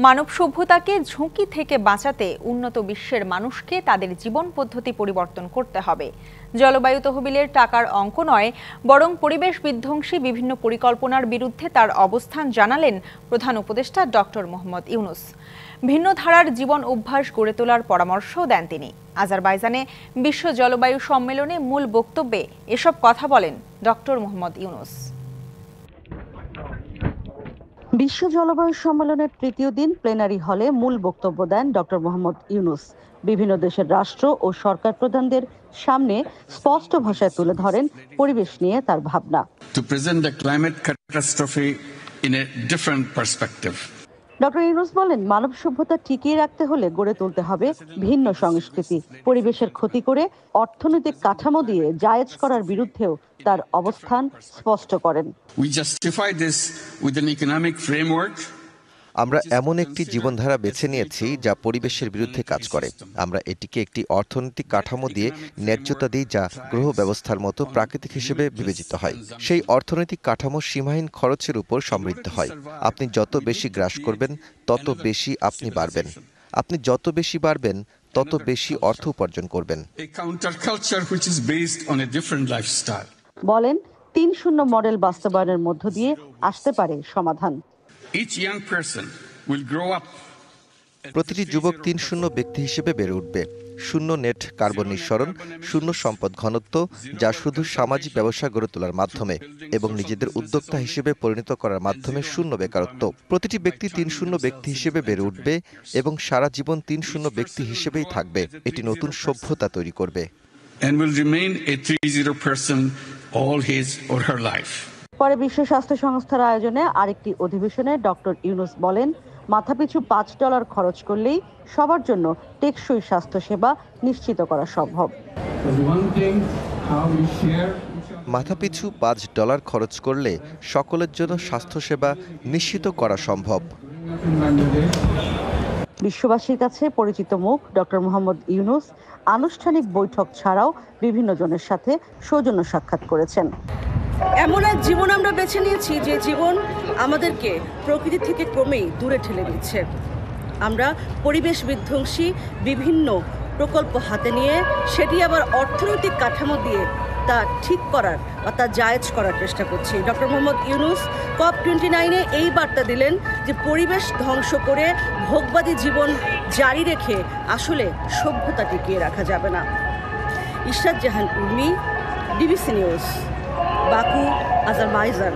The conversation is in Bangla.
মানব সভ্যতাকে ঝুঁকি থেকে বাঁচাতে উন্নত বিশ্বের মানুষকে তাদের জীবন পদ্ধতি পরিবর্তন করতে হবে। জলবায়ু তহবিলের টাকার অঙ্ক নয়, বরং পরিবেশ বিধ্বংসী বিভিন্ন পরিকল্পনার বিরুদ্ধে তার অবস্থান জানালেন প্রধান উপদেষ্টা ডক্টর মোহাম্মদ ইউনূস। ভিন্ন ধারার জীবন অভ্যাস গড়ে তোলার পরামর্শও দেন তিনি। আজারবাইজানে বিশ্ব জলবায়ু সম্মেলনে মূল বক্তব্যে এসব কথা বলেন ডক্টর মোহাম্মদ ইউনূস। বিশ্ব জলবায়ু সম্মেলনের তৃতীয় দিন প্লেনারি হলে মূল বক্তব্য দেন ডক্টর মোহাম্মদ ইউনূস। বিভিন্ন দেশের রাষ্ট্র ও সরকার প্রধানদের সামনে স্পষ্ট ভাষায় তুলে ধরেন পরিবেশ নিয়ে তার ভাবনা। To present the climate catastrophe in a different perspective. Doctor Yunus বলেন, মানব সভ্যতা টিকিয়ে রাখতে হলে গড়ে তুলতে হবে ভিন্ন সংস্কৃতি। পরিবেশের ক্ষতি করে অর্থনৈতিক কাঠামো দিয়ে জায়েজ করার বিরুদ্ধেও তার অবস্থান স্পষ্ট করেন। We justify this with an economic framework. আমরা এমন একটি জীবনধারা বেছে নিয়েছি যা পরিবেশের বিরুদ্ধে কাজ করে। আমরা এটিকে একটি অর্থনৈতিক কাঠামো দিয়ে ন্যায্যতা দিই যা গ্রহ ব্যবস্থার মতো প্রাকৃতিক হিসেবে বিবেচিত হয়। সেই অর্থনৈতিক কাঠামো সীমাহীন খরচের উপর সমৃদ্ধ হয়। আপনি যত বেশি গ্রাস করবেন তত বেশি আপনি বাড়বেন। আপনি যত বেশি বাড়বেন তত বেশি অর্থ উপার্জন করবেন। বলেন, ৩-০ মডেল বাস্তবায়নের মধ্য দিয়ে আসতে পারে সমাধান। প্রতিটি যুবক ৩-০ ব্যক্তি হিসেবে বেড়ে উঠবে। শূন্য নেট কার্বন নিঃসরণ, শূন্য সম্পদ ঘনত্ব, যা শুধু সামাজিক ব্যবসা গড়ে তোলার মাধ্যমে এবং নিজেদের উদ্যোক্তা হিসেবে পরিণত করার মাধ্যমে শূন্য বেকারত্ব। প্রতিটি ব্যক্তি ৩-০ ব্যক্তি হিসেবে বেড়ে উঠবে এবং সারা জীবন ৩-০ ব্যক্তি হিসেবেই থাকবে। এটি নতুন সভ্যতা তৈরি করবে। পরে বিশ্ব স্বাস্থ্য সংস্থার আয়োজনে আরেকটি অধিবেশনে ডক্টর ইউনূস বলেন, মাথাপিছু $5 খরচ করলেই সবার জন্য টেকসই স্বাস্থ্যসেবা নিশ্চিত করা সম্ভব। মাথাপিছু $5 খরচ করলে সকলের জন্য স্বাস্থ্যসেবা নিশ্চিত করা সম্ভব। বিশ্ববাসীর কাছে পরিচিত মুখ ডক্টর মোহাম্মদ ইউনূস আনুষ্ঠানিক বৈঠক ছাড়াও বিভিন্ন জনের সাথে সৌজন্য সাক্ষাৎ করেছেন। এমন এক জীবন আমরা বেছে নিয়েছি যে জীবন আমাদেরকে প্রকৃতি থেকে ক্রমেই দূরে ঠেলে দিচ্ছে। আমরা পরিবেশ বিধ্বংসী বিভিন্ন প্রকল্প হাতে নিয়ে সেটি আবার অর্থনৈতিক কাঠামো দিয়ে তা ঠিক করার বা তা জায়েজ করার চেষ্টা করছি। ডক্টর মোহাম্মদ ইউনূস COP29-এ এই বার্তা দিলেন যে পরিবেশ ধ্বংস করে ভোগবাদী জীবন জারি রেখে আসলে সভ্যতা টিকিয়ে রাখা যাবে না। Ishrat Jahan Urmi, DBC news, Baku, Azerbaijan.